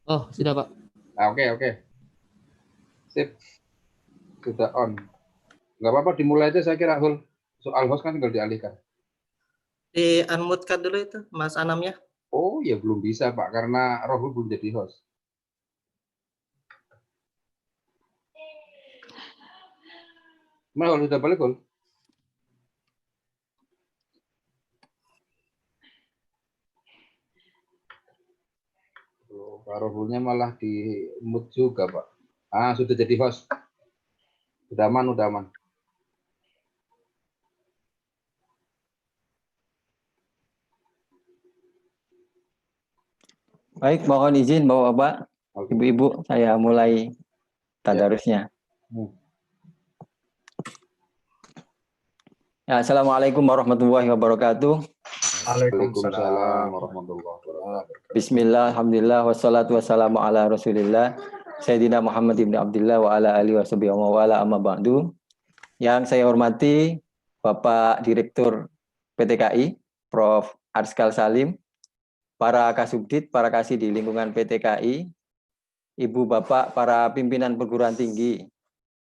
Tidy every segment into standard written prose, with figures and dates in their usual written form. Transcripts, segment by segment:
Oh, sudah Pak. Oke, oke. Sip, sudah on. Nggak apa-apa, dimulai aja saya kira, Hul. Soal host kan tinggal dialihkan. Di unmute kan dulu itu, Mas Anamnya. Oh, ya belum bisa, Pak, karena Rohul belum jadi host. Mana, Hul? Sudah balik, Hul? Pak Rohulnya malah di mute juga, Pak. Ah, sudah jadi host. Udah aman, udah aman. Baik, mohon izin Bapak-Bapak, Oke. Ibu-ibu, saya mulai tadarusnya. Ya, Assalamualaikum warahmatullahi wabarakatuh. Waalaikumsalam warahmatullahi wabarakatuh. Bismillah, alhamdulillah, wassalatu wassalamu ala rasulillah, Sayyidina Muhammad ibn Abdullah wa ala alihi wa sahbihi wa ala amma ba'du. Yang saya hormati Bapak Direktur PTKI, Prof. Arskal Salim, para Kasubdit, para kasih di lingkungan PTKI, Ibu Bapak, para pimpinan perguruan tinggi,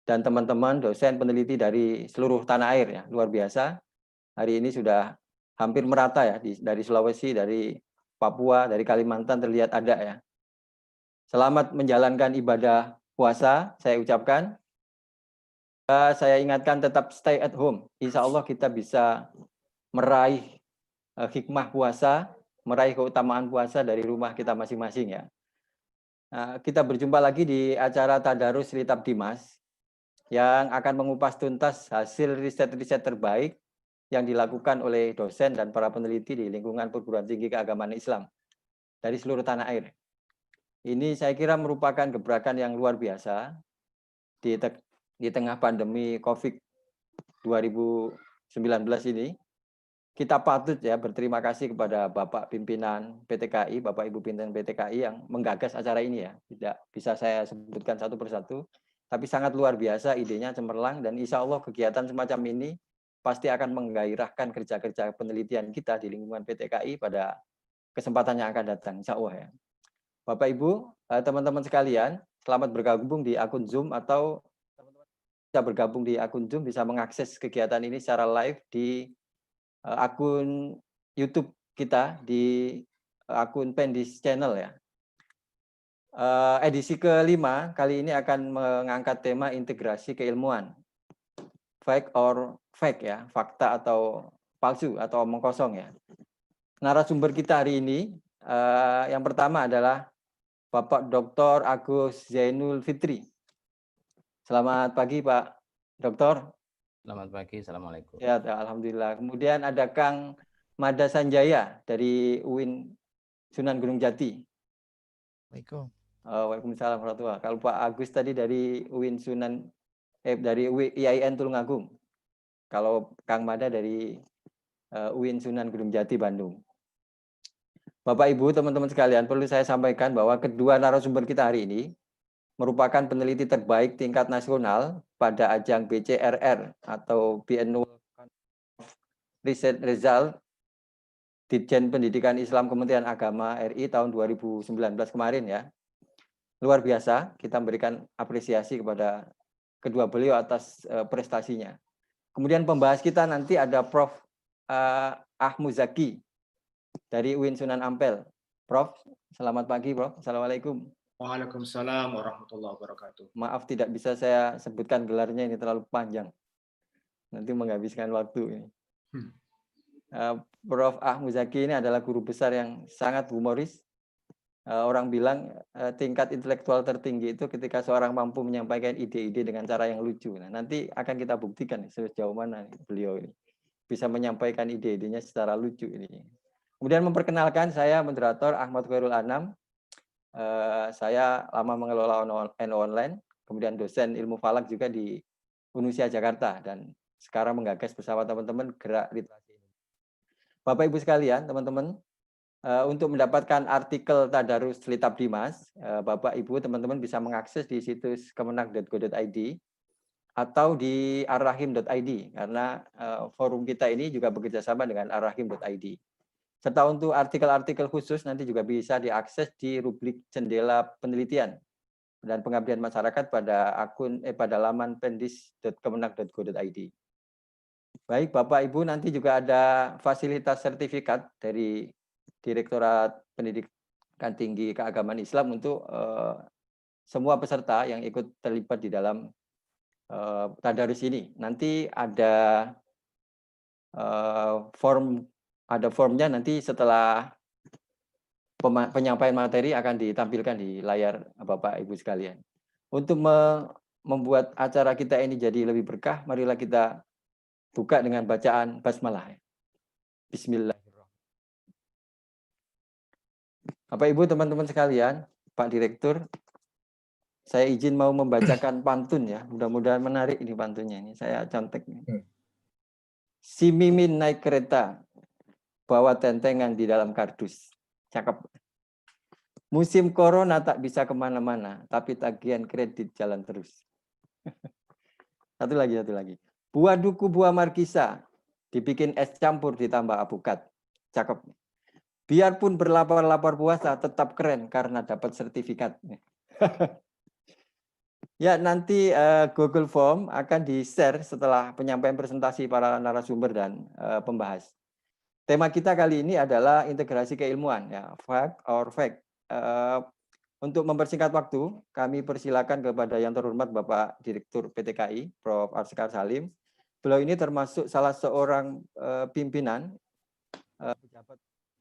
dan teman-teman dosen peneliti dari seluruh tanah air ya, luar biasa. Hari ini sudah hampir merata ya, dari Sulawesi, dari Papua, dari Kalimantan terlihat ada ya. Selamat menjalankan ibadah puasa, saya ucapkan. Saya ingatkan tetap stay at home. Insya Allah kita bisa meraih hikmah puasa, meraih keutamaan puasa dari rumah kita masing-masing ya. Kita berjumpa lagi di acara Tadarus Litab Dimas yang akan mengupas tuntas hasil riset-riset terbaik yang dilakukan oleh dosen dan para peneliti di lingkungan perguruan tinggi keagamaan Islam dari seluruh tanah air. Ini saya kira merupakan gebrakan yang luar biasa di tengah pandemi COVID 2019 ini. Kita patut ya berterima kasih kepada Bapak pimpinan PTKI, Bapak Ibu pimpinan PTKI yang menggagas acara ini ya. Tidak bisa saya sebutkan satu persatu, tapi sangat luar biasa idenya cemerlang dan insya Allah kegiatan semacam ini pasti akan menggairahkan kerja-kerja penelitian kita di lingkungan PTKI pada kesempatan yang akan datang, insya Allah ya. Bapak Ibu, teman-teman sekalian, selamat bergabung di akun Zoom atau teman-teman bisa bergabung di akun Zoom, bisa mengakses kegiatan ini secara live di akun YouTube kita, di akun Pendis Channel ya. Edisi kelima kali ini akan mengangkat tema integrasi keilmuan. Fact or fake ya, fakta atau palsu atau omong kosong ya. Narasumber kita hari ini yang pertama adalah Bapak Dr. Agus Zainul Fitri. Selamat pagi Pak Doktor. Selamat pagi, Assalamualaikum. Ya, alhamdulillah. Kemudian ada Kang Mada Sanjaya dari UIN Sunan Gunung Jati. Waalaikumsalam warahmatullahi wabarakatuh. Kalau Pak Agus tadi dari UIN Sunan dari IAIN Tulungagung. Kalau Kang Mada dari UIN Sunan Gunung Jati Bandung. Bapak Ibu, teman-teman sekalian, perlu saya sampaikan bahwa kedua narasumber kita hari ini merupakan peneliti terbaik tingkat nasional pada ajang BCRR atau Biennial Research Result Ditjen Pendidikan Islam Kementerian Agama RI tahun 2019 kemarin ya. Luar biasa, kita memberikan apresiasi kepada kedua beliau atas prestasinya. Kemudian pembahas kita nanti ada Prof. Ahmuzaki dari UIN Sunan Ampel. Prof, selamat pagi Prof. Assalamualaikum. Waalaikumsalam warahmatullahi wabarakatuh. Maaf tidak bisa saya sebutkan gelarnya, ini terlalu panjang. Nanti menghabiskan waktu ini. Prof. Ahmuzaki ini adalah guru besar yang sangat humoris. Orang bilang tingkat intelektual tertinggi itu ketika seorang mampu menyampaikan ide-ide dengan cara yang lucu. Nah, nanti akan kita buktikan sejauh mana beliau ini bisa menyampaikan ide-idenya secara lucu ini. Kemudian memperkenalkan saya moderator Ahmad Khairul Anam. Saya lama mengelola NU Online, kemudian dosen ilmu falak juga di Unusia Jakarta dan sekarang menggagas bersama teman-teman gerak literasi. Bapak Ibu sekalian, teman-teman, untuk mendapatkan artikel Tadarus Litab Dimas, Bapak Ibu teman-teman bisa mengakses di situs kemenag.go.id atau di arrahim.id karena forum kita ini juga bekerjasama dengan arrahim.id. serta untuk artikel-artikel khusus nanti juga bisa diakses di rubrik jendela penelitian dan pengabdian masyarakat pada pada laman pendis.kemenak.go.id. Baik, Bapak Ibu, nanti juga ada fasilitas sertifikat dari Direktorat Pendidikan Tinggi Keagamaan Islam untuk semua peserta yang ikut terlibat di dalam tadarus ini. Nanti ada formnya nanti setelah penyampaian materi akan ditampilkan di layar Bapak Ibu sekalian. Untuk membuat acara kita ini jadi lebih berkah, marilah kita buka dengan bacaan basmalah. Bismillahirrahmanirrahim. Bapak Ibu, teman-teman sekalian, Pak Direktur, saya izin mau membacakan pantun ya. Mudah-mudahan menarik ini pantunnya ini. Saya contek. Si Mimin naik kereta, bawa tentengan di dalam kardus. Cakep. Musim corona tak bisa kemana-mana, tapi tagihan kredit jalan terus. Satu lagi. Buah duku, buah markisa, dibikin es campur ditambah apukat. Cakep. Biarpun berlapar-lapar puasa, tetap keren karena dapat sertifikat. Ya, nanti Google Form akan di-share setelah penyampaian presentasi para narasumber dan pembahas. Tema kita kali ini adalah integrasi keilmuan, ya, fact or fact. Untuk mempersingkat waktu, kami persilakan kepada yang terhormat Bapak Direktur PTKI, Prof. Arsekar Salim. Beliau ini termasuk salah seorang pimpinan pejabat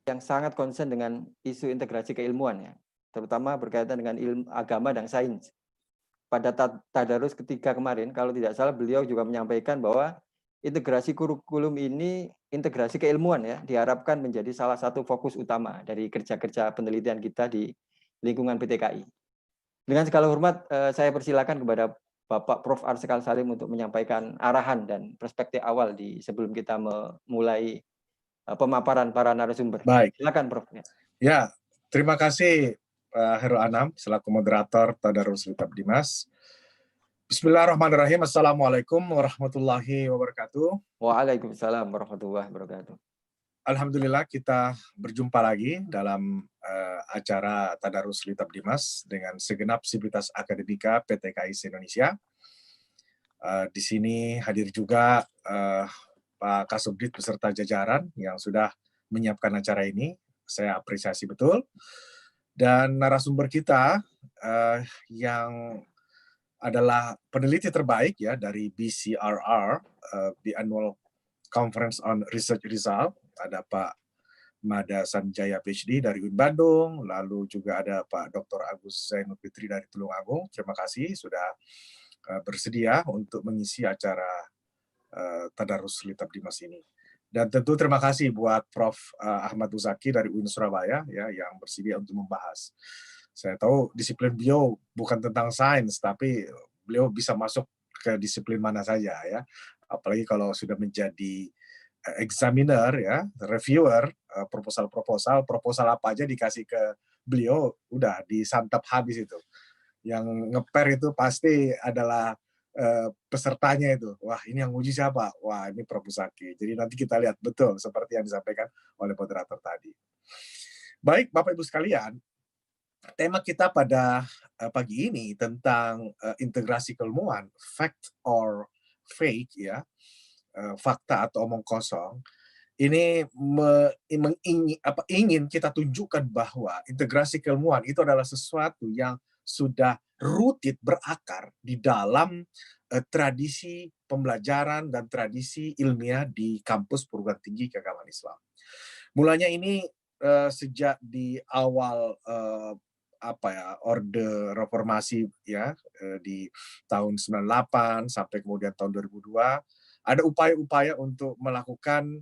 yang sangat konsen dengan isu integrasi keilmuan, ya, terutama berkaitan dengan ilmu agama dan sains. Pada tadarus ketiga kemarin, kalau tidak salah, beliau juga menyampaikan bahwa integrasi kurikulum ini, integrasi keilmuan ya, diharapkan menjadi salah satu fokus utama dari kerja-kerja penelitian kita di lingkungan PTKI. Dengan segala hormat, saya persilakan kepada Bapak Prof. Arsekar Salim untuk menyampaikan arahan dan perspektif awal sebelum kita memulai pemaparan para narasumber. Baik. Silakan, Prof. Ya, terima kasih Heru Anam selaku moderator Tadarus Litab Dimas. Bismillahirrahmanirrahim. Assalamualaikum warahmatullahi wabarakatuh. Waalaikumsalam warahmatullahi wabarakatuh. Alhamdulillah kita berjumpa lagi dalam acara Tadarus Litab Dimas dengan segenap sivitas akademika PTKI se-Indonesia. Di sini hadir juga Pak Kasubdit beserta jajaran yang sudah menyiapkan acara ini. Saya apresiasi betul. Dan narasumber kita yang adalah peneliti terbaik ya dari BCRR, the Annual Conference on Research Result. Ada Pak Mada Sanjaya PhD dari UIN Bandung, lalu juga ada Pak Dr. Agus Zainul Fitri dari Tulungagung. Terima kasih sudah bersedia untuk mengisi acara Tadarus Litab Dimas ini. Dan tentu terima kasih buat Prof. Ahmad Uzaki dari UIN Surabaya ya yang bersedia untuk membahas. Saya tahu disiplin beliau bukan tentang sains, tapi beliau bisa masuk ke disiplin mana saja ya. Apalagi kalau sudah menjadi examiner ya, reviewer, proposal apa aja dikasih ke beliau, udah disantap habis itu. Yang ngeper itu pasti adalah pesertanya itu. Wah, ini yang uji siapa? Wah, ini Prof. Uzaki. Jadi nanti kita lihat betul seperti yang disampaikan oleh moderator tadi. Baik, Bapak Ibu sekalian, tema kita pada pagi ini tentang integrasi keilmuan, fact or fake ya, fakta atau omong kosong. Ini ingin kita tunjukkan bahwa integrasi keilmuan itu adalah sesuatu yang sudah rutin berakar di dalam tradisi pembelajaran dan tradisi ilmiah di kampus perguruan tinggi keagamaan Islam. Mulanya ini sejak di awal Orde Reformasi ya di tahun 98 sampai kemudian tahun 2002 ada upaya-upaya untuk melakukan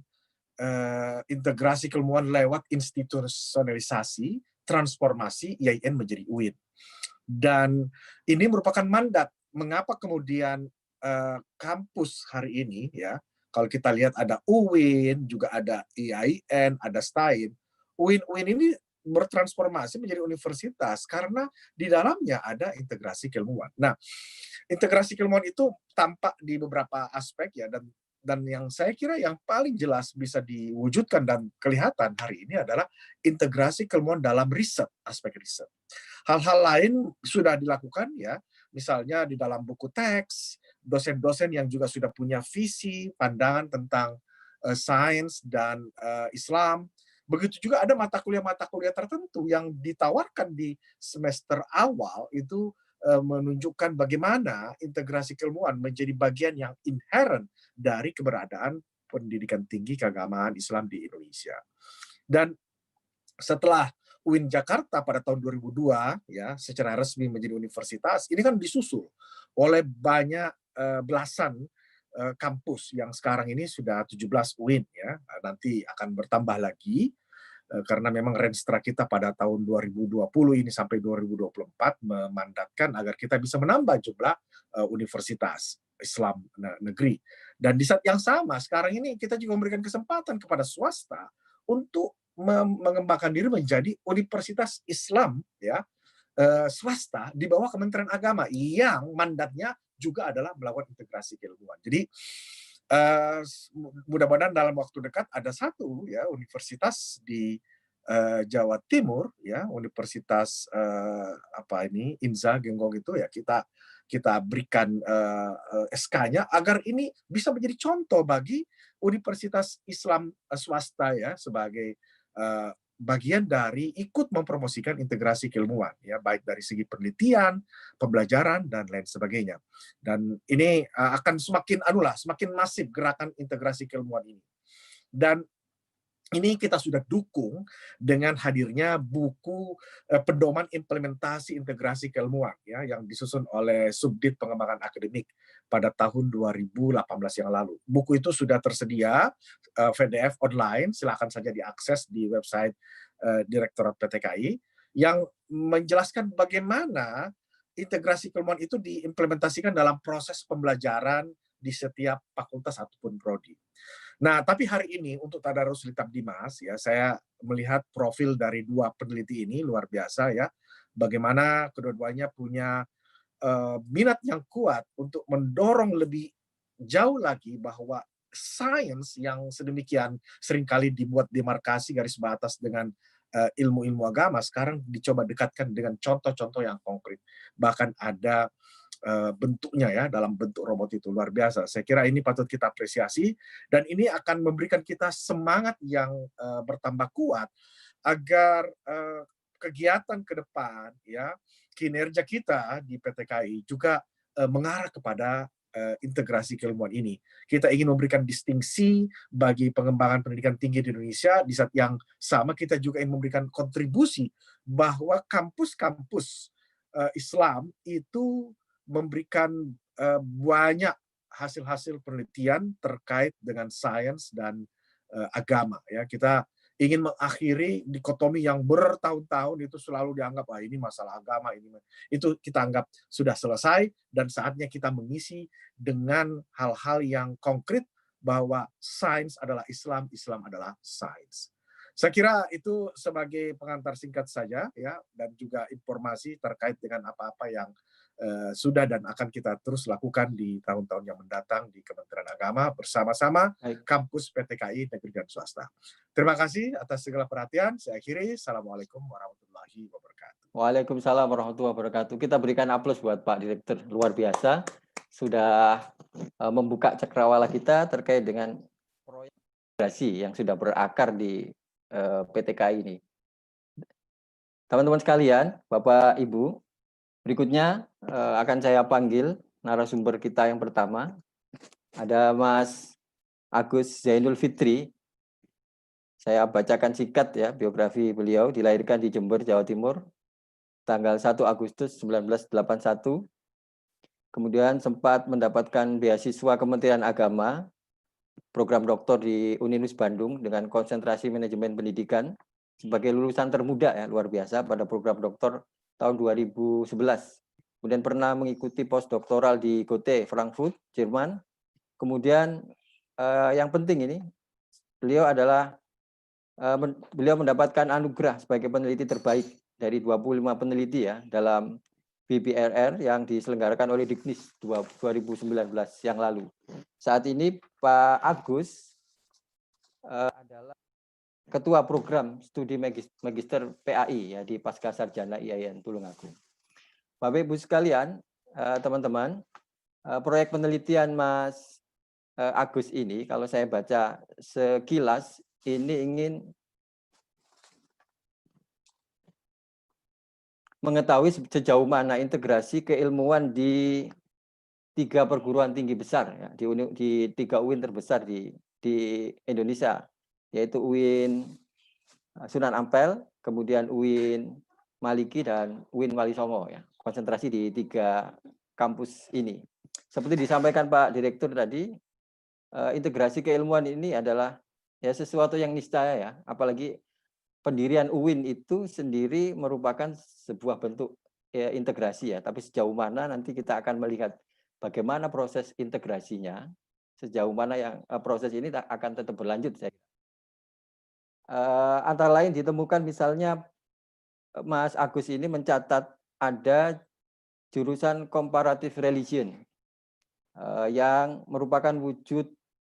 integrasi keilmuan lewat institusionalisasi transformasi IAIN menjadi UIN. Dan ini merupakan mandat mengapa kemudian kampus hari ini ya, kalau kita lihat ada UIN, juga ada IAIN, ada STAIN. UIN ini bertransformasi menjadi universitas karena di dalamnya ada integrasi keilmuan. Nah, integrasi keilmuan itu tampak di beberapa aspek ya, dan dan yang saya kira yang paling jelas bisa diwujudkan dan kelihatan hari ini adalah integrasi keilmuan dalam riset, aspek riset. Hal-hal lain sudah dilakukan ya, misalnya di dalam buku teks, dosen-dosen yang juga sudah punya visi, pandangan tentang sains dan Islam. Begitu juga ada mata kuliah tertentu yang ditawarkan di semester awal itu menunjukkan bagaimana integrasi keilmuan menjadi bagian yang inherent dari keberadaan pendidikan tinggi keagamaan Islam di Indonesia. Dan setelah UIN Jakarta pada tahun 2002 ya secara resmi menjadi universitas, ini kan disusul oleh banyak belasan kampus yang sekarang ini sudah 17 UIN ya, nanti akan bertambah lagi karena memang renstra kita pada tahun 2020 ini sampai 2024 memandatkan agar kita bisa menambah jumlah universitas Islam negeri. Dan di saat yang sama sekarang ini kita juga memberikan kesempatan kepada swasta untuk mengembangkan diri menjadi universitas Islam ya swasta di bawah Kementerian Agama yang mandatnya juga adalah melakukan integrasi keilmuan. Jadi mudah-mudahan dalam waktu dekat ada satu ya universitas di Jawa Timur ya, universitas Inza Genggong itu ya kita berikan SK-nya agar ini bisa menjadi contoh bagi universitas Islam swasta ya sebagai bagian dari ikut mempromosikan integrasi keilmuan ya, baik dari segi penelitian, pembelajaran dan lain sebagainya. Dan ini akan semakin masif gerakan integrasi keilmuan ini. Dan ini kita sudah dukung dengan hadirnya buku pedoman implementasi integrasi keilmuan ya yang disusun oleh Subdit Pengembangan Akademik pada tahun 2018 yang lalu. Buku itu sudah tersedia PDF online, silakan saja diakses di website Direktorat PTKI yang menjelaskan bagaimana integrasi keilmuan itu diimplementasikan dalam proses pembelajaran di setiap fakultas ataupun prodi. Nah, tapi hari ini untuk Tadarus Litab Dimas ya, saya melihat profil dari dua peneliti ini luar biasa ya. Bagaimana kedua-duanya punya minat yang kuat untuk mendorong lebih jauh lagi bahwa sains yang sedemikian seringkali dibuat demarkasi garis batas dengan ilmu-ilmu agama sekarang dicoba dekatkan dengan contoh-contoh yang konkret. Bahkan ada bentuknya ya dalam bentuk robot itu luar biasa. Saya kira ini patut kita apresiasi dan ini akan memberikan kita semangat yang bertambah kuat agar kegiatan ke depan ya kinerja kita di PTKI juga mengarah kepada integrasi keilmuan ini. Kita ingin memberikan distingsi bagi pengembangan pendidikan tinggi di Indonesia, di saat yang sama kita juga ingin memberikan kontribusi bahwa kampus-kampus Islam itu memberikan banyak hasil-hasil penelitian terkait dengan sains dan agama ya. Kita ingin mengakhiri dikotomi yang bertahun-tahun itu selalu dianggap ini masalah agama, itu kita anggap sudah selesai dan saatnya kita mengisi dengan hal-hal yang konkret bahwa sains adalah Islam, Islam adalah sains. Saya kira itu sebagai pengantar singkat saja ya, dan juga informasi terkait dengan apa-apa yang sudah dan akan kita terus lakukan di tahun-tahun yang mendatang di Kementerian Agama bersama-sama kampus PTKI negeri dan swasta. Terima kasih atas segala perhatian. Saya akhiri. Assalamualaikum warahmatullahi wabarakatuh. Waalaikumsalam warahmatullahi wabarakatuh. Kita berikan aplaus buat Pak Direktur, luar biasa sudah membuka cakrawala kita terkait dengan proyek integrasi yang sudah berakar di PTKI ini. Teman-teman sekalian, Bapak Ibu, berikutnya akan saya panggil narasumber kita yang pertama. Ada Mas Agus Zainul Fitri. Saya bacakan singkat ya biografi beliau. Dilahirkan di Jember, Jawa Timur, tanggal 1 Agustus 1981. Kemudian sempat mendapatkan beasiswa Kementerian Agama, program doktor di Uninus Bandung dengan konsentrasi manajemen pendidikan sebagai lulusan termuda ya, luar biasa pada program doktor tahun 2011. Kemudian pernah mengikuti postdoktoral di Goethe, Frankfurt, Jerman. Kemudian yang penting ini, beliau mendapatkan anugerah sebagai peneliti terbaik dari 25 peneliti ya dalam BPRR yang diselenggarakan oleh Diknis 2019 yang lalu. Saat ini Pak Agus adalah Ketua Program Studi Magister PAI ya di Pasca Sarjana IAIN Tulungagung. Bapak Ibu sekalian, teman-teman, proyek penelitian Mas Agus ini kalau saya baca sekilas ini ingin mengetahui sejauh mana integrasi keilmuan di 3 perguruan tinggi besar ya, di 3 UIN terbesar di Indonesia, yaitu UIN Sunan Ampel, kemudian UIN Maliki dan UIN Wali Songo ya. Konsentrasi di 3 kampus ini. Seperti disampaikan Pak Direktur tadi, integrasi keilmuan ini adalah ya sesuatu yang niscaya ya, apalagi pendirian UIN itu sendiri merupakan sebuah bentuk ya, integrasi ya, tapi sejauh mana nanti kita akan melihat bagaimana proses integrasinya, sejauh mana yang proses ini akan tetap berlanjut. Antara lain ditemukan misalnya Mas Agus ini mencatat ada jurusan Comparative Religion yang merupakan wujud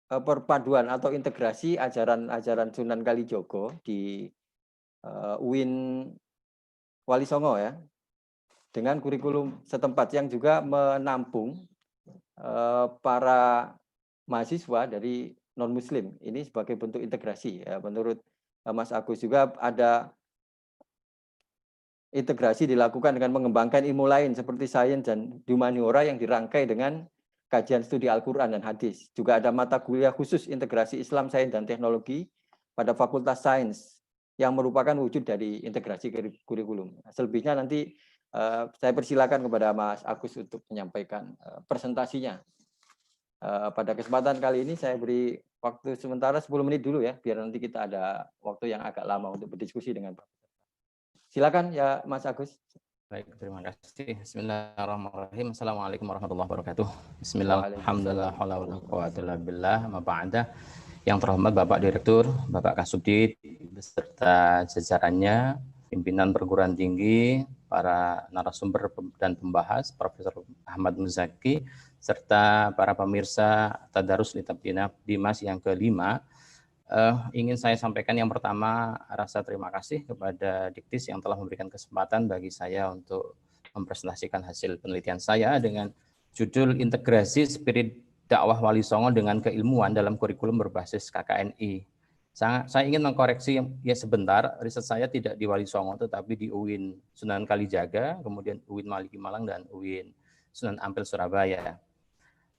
perpaduan atau integrasi ajaran-ajaran Sunan Kalijogo di UIN Wali Songo ya, dengan kurikulum setempat yang juga menampung para mahasiswa dari non-Muslim. Ini sebagai bentuk integrasi ya. Menurut Mas Agus juga ada integrasi dilakukan dengan mengembangkan ilmu lain seperti sains dan humaniora yang dirangkai dengan kajian studi Al-Quran dan hadis. Juga ada mata kuliah khusus integrasi Islam, sains, dan teknologi pada Fakultas Sains yang merupakan wujud dari integrasi kurikulum. Selebihnya nanti saya persilakan kepada Mas Agus untuk menyampaikan presentasinya. Pada kesempatan kali ini saya beri waktu sementara 10 menit dulu ya, biar nanti kita ada waktu yang agak lama untuk berdiskusi dengan Pak. Silakan ya Mas Agus. Baik, terima kasih. Bismillahirrahmanirrahim. Assalamualaikum warahmatullahi wabarakatuh. Bismillahirrahmanirrahim. Yang terhormat Bapak Direktur, Bapak Kasubdit, beserta jajarannya, pimpinan perguruan tinggi, para narasumber dan pembahas, Profesor Ahmad Muzaki, serta para pemirsa Tadarus Litab Dimas yang kelima. Ingin saya sampaikan yang pertama, rasa terima kasih kepada Diktis yang telah memberikan kesempatan bagi saya untuk mempresentasikan hasil penelitian saya dengan judul Integrasi Spirit Dakwah Wali Songo dengan Keilmuan dalam Kurikulum Berbasis KKNI. Saya ingin mengkoreksi ya sebentar, riset saya tidak di Wali Songo tetapi di UIN Sunan Kalijaga, kemudian UIN Maliki Malang dan UIN Sunan Ampel Surabaya.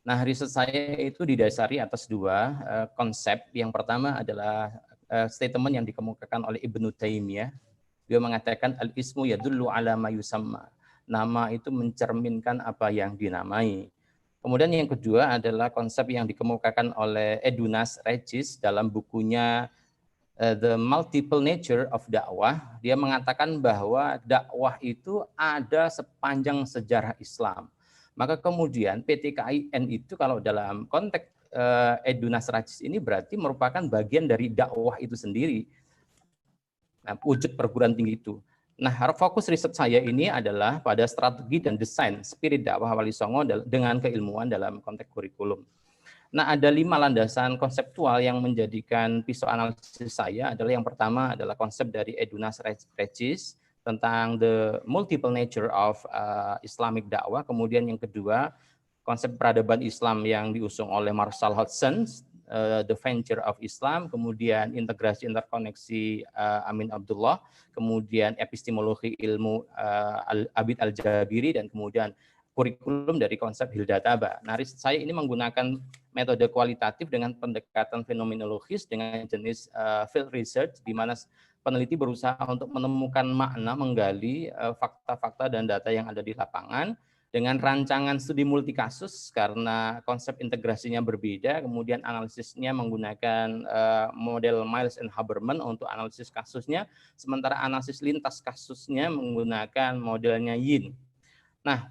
Nah, riset saya itu didasari atas 2 konsep. Yang pertama adalah statement yang dikemukakan oleh Ibnu Taimiyah. Dia mengatakan al-ismu yadullu ala ma yusamma. Nama itu mencerminkan apa yang dinamai. Kemudian yang kedua adalah konsep yang dikemukakan oleh Edunas Regis dalam bukunya The Multiple Nature of Dakwah. Dia mengatakan bahwa dakwah itu ada sepanjang sejarah Islam. Maka kemudian PTKIN itu kalau dalam konteks Edunas Regis ini berarti merupakan bagian dari dakwah itu sendiri. Nah, wujud perguruan tinggi itu. Nah, fokus riset saya ini adalah pada strategi dan desain spirit dakwah Wali Songo dengan keilmuan dalam konteks kurikulum. Nah, ada 5 landasan konseptual yang menjadikan pisau analisis saya. Adalah yang pertama adalah konsep dari Edunas Regis tentang the multiple nature of Islamic dakwah. Kemudian yang kedua, konsep peradaban Islam yang diusung oleh Marshall Hodgson, The Venture of Islam, kemudian integrasi interkoneksi Amin Abdullah, kemudian epistemologi ilmu Abid Al-Jabiri, dan kemudian kurikulum dari konsep Hilda Taba. Nah, riset saya ini menggunakan metode kualitatif dengan pendekatan fenomenologis dengan jenis field research, di mana peneliti berusaha untuk menemukan makna, menggali fakta-fakta dan data yang ada di lapangan, dengan rancangan studi multikasus karena konsep integrasinya berbeda, kemudian analisisnya menggunakan model Miles and Haberman untuk analisis kasusnya, sementara analisis lintas kasusnya menggunakan modelnya Yin. Nah,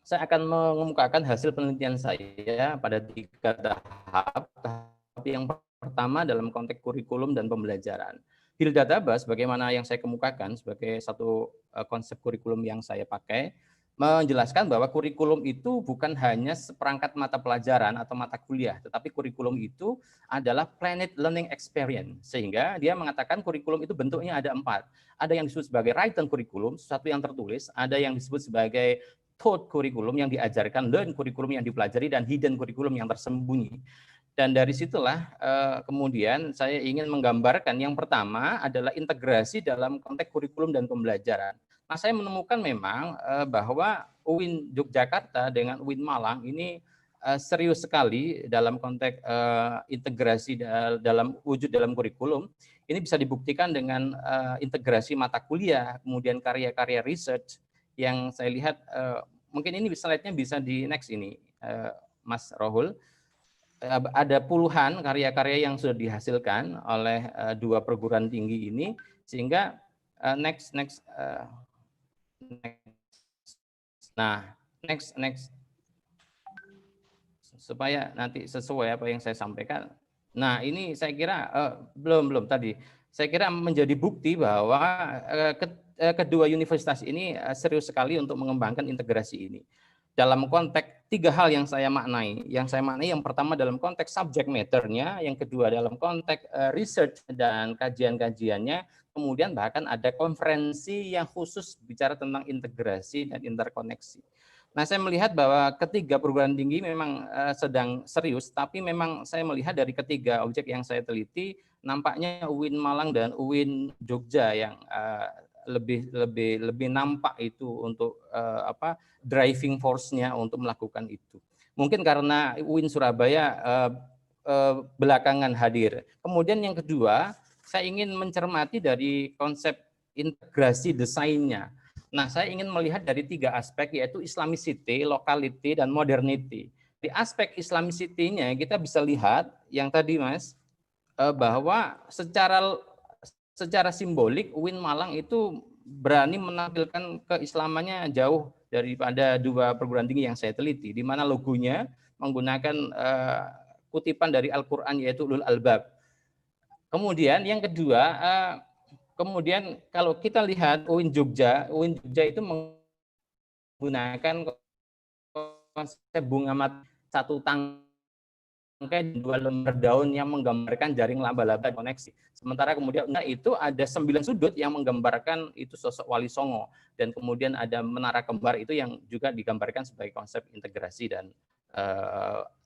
saya akan mengemukakan hasil penelitian saya pada 3 tahap. Tahap yang pertama dalam konteks kurikulum dan pembelajaran. Hilda Taba, sebagaimana yang saya kemukakan sebagai satu konsep kurikulum yang saya pakai, menjelaskan bahwa kurikulum itu bukan hanya seperangkat mata pelajaran atau mata kuliah, tetapi kurikulum itu adalah planet learning experience. Sehingga dia mengatakan kurikulum itu bentuknya ada 4. Ada yang disebut sebagai written kurikulum, sesuatu yang tertulis, ada yang disebut sebagai taught kurikulum yang diajarkan, learn kurikulum yang dipelajari, dan hidden kurikulum yang tersembunyi. Dan dari situlah kemudian saya ingin menggambarkan yang pertama adalah integrasi dalam konteks kurikulum dan pembelajaran. Nah, saya menemukan memang bahwa UIN Yogyakarta dengan UIN Malang ini serius sekali dalam konteks integrasi dalam wujud dalam kurikulum. Ini bisa dibuktikan dengan integrasi mata kuliah, kemudian karya-karya research yang saya lihat, mungkin ini slide-nya bisa di next ini, Mas Rohul. Ada puluhan karya-karya yang sudah dihasilkan oleh 2 perguruan tinggi ini, sehingga next. Nah, next supaya nanti sesuai apa yang saya sampaikan. Nah, ini saya kira belum tadi. Saya kira menjadi bukti bahwa kedua universitas ini serius sekali untuk mengembangkan integrasi ini. Dalam konteks 3 hal yang saya maknai. Yang pertama dalam konteks subject matter-nya, yang kedua dalam konteks research dan kajian-kajiannya, kemudian bahkan ada konferensi yang khusus bicara tentang integrasi dan interkoneksi. Nah, saya melihat bahwa ketiga perguruan tinggi memang sedang serius, tapi memang saya melihat dari ketiga objek yang saya teliti, nampaknya UIN Malang dan UIN Jogja yang lebih nampak itu untuk driving force-nya untuk melakukan itu. Mungkin karena UIN Surabaya belakangan hadir. Kemudian yang kedua, saya ingin mencermati dari konsep integrasi desainnya. Nah, saya ingin melihat dari 3 aspek, yaitu Islamicity, locality, dan modernity. Di aspek Islamicity-nya kita bisa lihat yang tadi, Mas, bahwa secara simbolik UIN Malang itu berani menampilkan keislamannya jauh daripada 2 perguruan tinggi yang saya teliti, di mana logonya menggunakan kutipan dari Al-Quran yaitu Ulul Albab. Kemudian yang kedua, kemudian kalau kita lihat UIN Jogja itu menggunakan konsep bunga mati 1 tangkai 2 lembar daun yang menggambarkan jaring laba-laba koneksi. Sementara kemudian itu ada 9 sudut yang menggambarkan itu sosok Wali Songo, dan kemudian ada menara kembar itu yang juga digambarkan sebagai konsep integrasi dan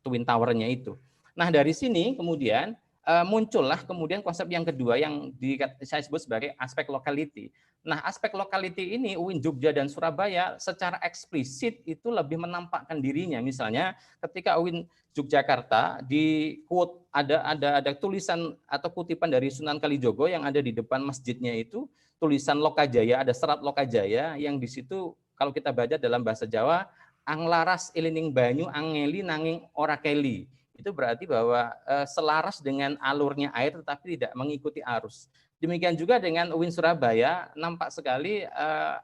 Twin Tower-nya itu. Nah, dari sini kemudian muncullah kemudian konsep yang kedua yang saya sebut sebagai aspek locality. Nah, aspek locality ini UIN Jogja dan Surabaya secara eksplisit itu lebih menampakkan dirinya. Misalnya ketika UIN Yogyakarta di quote ada tulisan atau kutipan dari Sunan Kalijogo yang ada di depan masjidnya itu tulisan Lokajaya, ada serat Lokajaya yang di situ kalau kita baca dalam bahasa Jawa anglaras ilining banyu angeli nanging ora keli. Itu berarti bahwa selaras dengan alurnya air tetapi tidak mengikuti arus. Demikian juga dengan UIN Surabaya, nampak sekali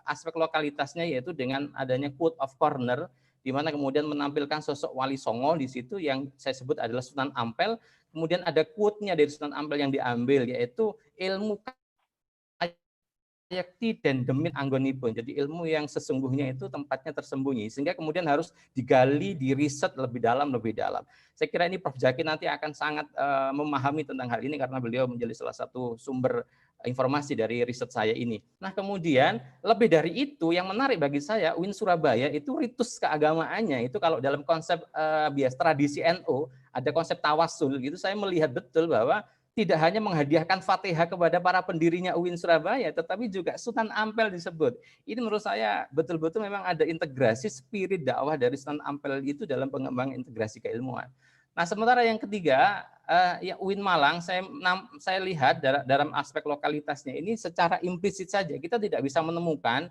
aspek lokalitasnya yaitu dengan adanya quote of corner, di mana kemudian menampilkan sosok Wali Songo di situ yang saya sebut adalah Sunan Ampel. Kemudian ada quote-nya dari Sunan Ampel yang diambil yaitu ilmu yakti dan demit anggonipun. Jadi ilmu yang sesungguhnya itu tempatnya tersembunyi, sehingga kemudian harus digali, diriset lebih dalam. Saya kira ini Prof. Zaki nanti akan sangat memahami tentang hal ini karena beliau menjadi salah satu sumber informasi dari riset saya ini. Nah, kemudian lebih dari itu yang menarik bagi saya, UIN Surabaya itu ritus keagamaannya itu kalau dalam konsep bias tradisi NU ada konsep tawasul gitu, saya melihat betul bahwa tidak hanya menghadiahkan Fatihah kepada para pendirinya UIN Surabaya, tetapi juga Sunan Ampel disebut. Ini menurut saya betul-betul memang ada integrasi spirit dakwah dari Sunan Ampel itu dalam pengembangan integrasi keilmuan. Nah, sementara yang ketiga, ya UIN Malang, saya lihat dalam aspek lokalitasnya ini secara implisit saja kita tidak bisa menemukan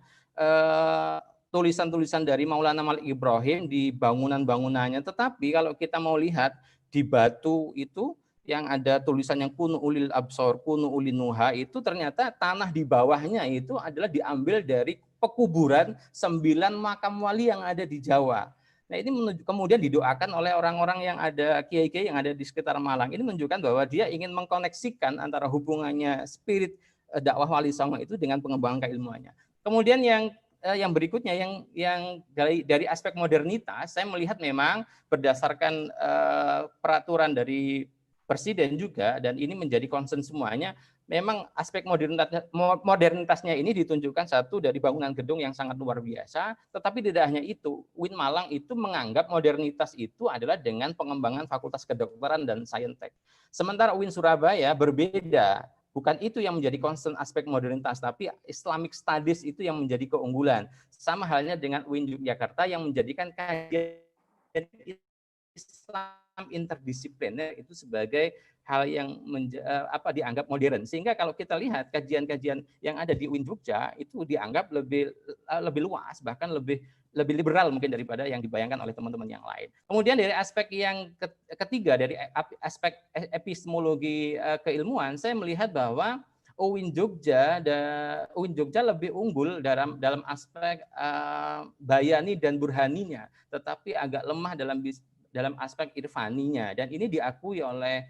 tulisan-tulisan dari Maulana Malik Ibrahim di bangunan-bangunannya, tetapi kalau kita mau lihat di batu itu yang ada tulisan yang kunu ulil absor, kunu ulil nuha, itu ternyata tanah di bawahnya itu adalah diambil dari pekuburan 9 makam wali yang ada di Jawa. Nah, ini kemudian didoakan oleh orang-orang yang ada, kiai-kiai yang ada di sekitar Malang. Ini menunjukkan bahwa dia ingin mengkoneksikan antara hubungannya spirit dakwah Wali Songo itu dengan pengembangan keilmuannya. Kemudian yang yang berikutnya yang dari aspek modernitas, saya melihat memang berdasarkan peraturan dari Presiden juga, dan ini menjadi concern semuanya, memang aspek modernitasnya ini ditunjukkan satu dari bangunan gedung yang sangat luar biasa, tetapi tidak hanya itu, UIN Malang itu menganggap modernitas itu adalah dengan pengembangan Fakultas Kedokteran dan Saintek. Sementara UIN Surabaya berbeda. Bukan itu yang menjadi concern aspek modernitas, tapi Islamic Studies itu yang menjadi keunggulan. Sama halnya dengan UIN Yogyakarta yang menjadikan kajian Islam interdisipliner itu sebagai hal yang dianggap modern. Sehingga kalau kita lihat kajian-kajian yang ada di UIN Jogja itu dianggap lebih luas, bahkan lebih liberal mungkin daripada yang dibayangkan oleh teman-teman yang lain. Kemudian dari aspek yang ketiga, dari aspek epistemologi keilmuan, saya melihat bahwa UIN Jogja lebih unggul dalam aspek bayani dan burhaninya, tetapi agak lemah dalam aspek irfaninya, dan ini diakui oleh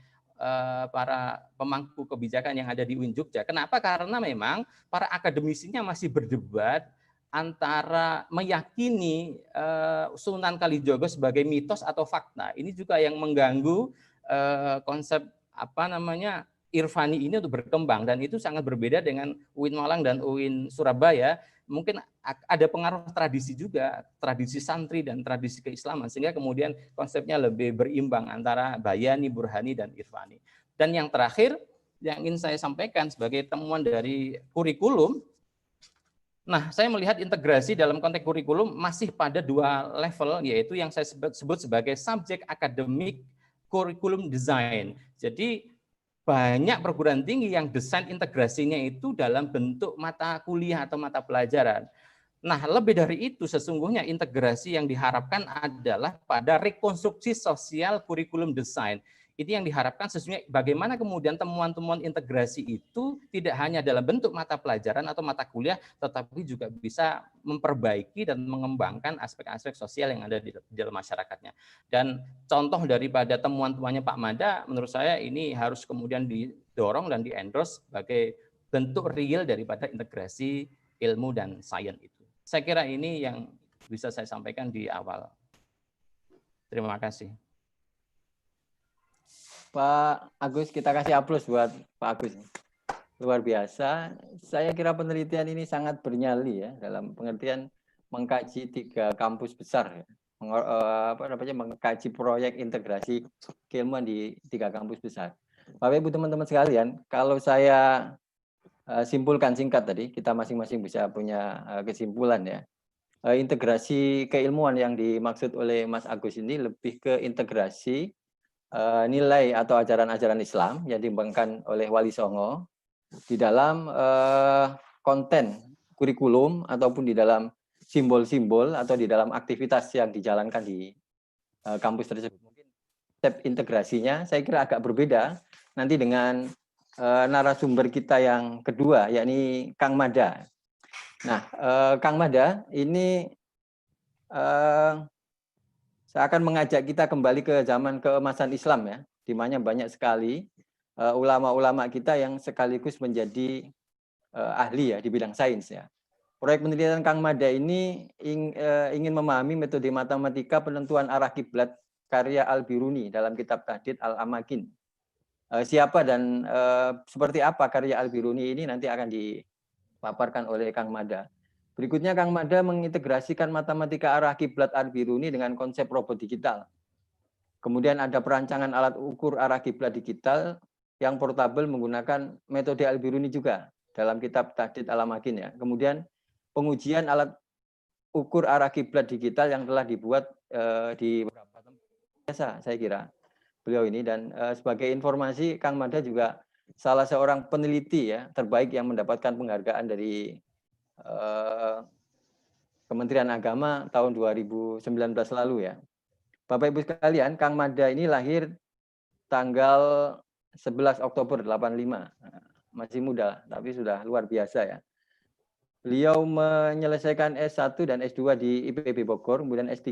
para pemangku kebijakan yang ada di UIN Jogja. Kenapa? Karena memang para akademisinya masih berdebat antara meyakini Sunan Kalijogo sebagai mitos atau fakta. Ini juga yang mengganggu konsep irfani ini untuk berkembang, dan itu sangat berbeda dengan UIN Malang dan UIN Surabaya. Mungkin ada pengaruh tradisi juga, tradisi santri dan tradisi keislaman, sehingga kemudian konsepnya lebih berimbang antara bayani, burhani, dan irfani. Dan yang terakhir yang ingin saya sampaikan sebagai temuan dari kurikulum, nah, saya melihat integrasi dalam konteks kurikulum masih pada dua level, yaitu yang saya sebut sebagai subjek akademik kurikulum design. Jadi banyak perguruan tinggi yang desain integrasinya itu dalam bentuk mata kuliah atau mata pelajaran. Nah, lebih dari itu sesungguhnya integrasi yang diharapkan adalah pada rekonstruksi sosial kurikulum desain. Itu yang diharapkan sesungguhnya bagaimana kemudian temuan-temuan integrasi itu tidak hanya dalam bentuk mata pelajaran atau mata kuliah, tetapi juga bisa memperbaiki dan mengembangkan aspek-aspek sosial yang ada di dalam masyarakatnya. Dan contoh daripada temuan-temuannya Pak Mada, menurut saya ini harus kemudian didorong dan di-endorse sebagai bentuk real daripada integrasi ilmu dan sains itu. Saya kira ini yang bisa saya sampaikan di awal. Terima kasih. Pak Agus, kita kasih aplaus buat Pak Agus. Luar biasa. Saya kira penelitian ini sangat bernyali ya, dalam pengertian mengkaji 3 kampus besar, ya. Mengkaji proyek integrasi keilmuan di 3 kampus besar. Bapak Ibu teman-teman sekalian, kalau saya simpulkan singkat tadi, kita masing-masing bisa punya kesimpulan ya. Integrasi keilmuan yang dimaksud oleh Mas Agus ini lebih ke integrasi nilai atau ajaran-ajaran Islam yang dikembangkan oleh Wali Songo di dalam konten kurikulum ataupun di dalam simbol-simbol atau di dalam aktivitas yang dijalankan di kampus tersebut. Mungkin step integrasinya saya kira agak berbeda nanti dengan narasumber kita yang kedua, yakni Kang Mada. Nah, Kang Mada ini saya akan mengajak kita kembali ke zaman keemasan Islam ya, di mana banyak sekali ulama-ulama kita yang sekaligus menjadi ahli ya di bidang sains ya. Proyek penelitian Kang Mada ini ingin memahami metode matematika penentuan arah kiblat karya Al-Biruni dalam kitab Tahdid Al-Amakin. Siapa dan seperti apa karya Al-Biruni ini nanti akan dipaparkan oleh Kang Mada. Berikutnya Kang Mada mengintegrasikan matematika arah kiblat Al-Biruni dengan konsep robot digital. Kemudian ada perancangan alat ukur arah kiblat digital yang portabel menggunakan metode Al-Biruni juga dalam kitab Tahdid Al-Amakin ya. Kemudian pengujian alat ukur arah kiblat digital yang telah dibuat di beberapa tempat biasa saya kira beliau ini, dan sebagai informasi Kang Mada juga salah seorang peneliti ya terbaik yang mendapatkan penghargaan dari Kementerian Agama tahun 2019 lalu ya. Bapak Ibu sekalian, Kang Mada ini lahir tanggal 11 Oktober 85. Masih muda tapi sudah luar biasa ya. Beliau menyelesaikan S1 dan S2 di IPB Bogor, kemudian S3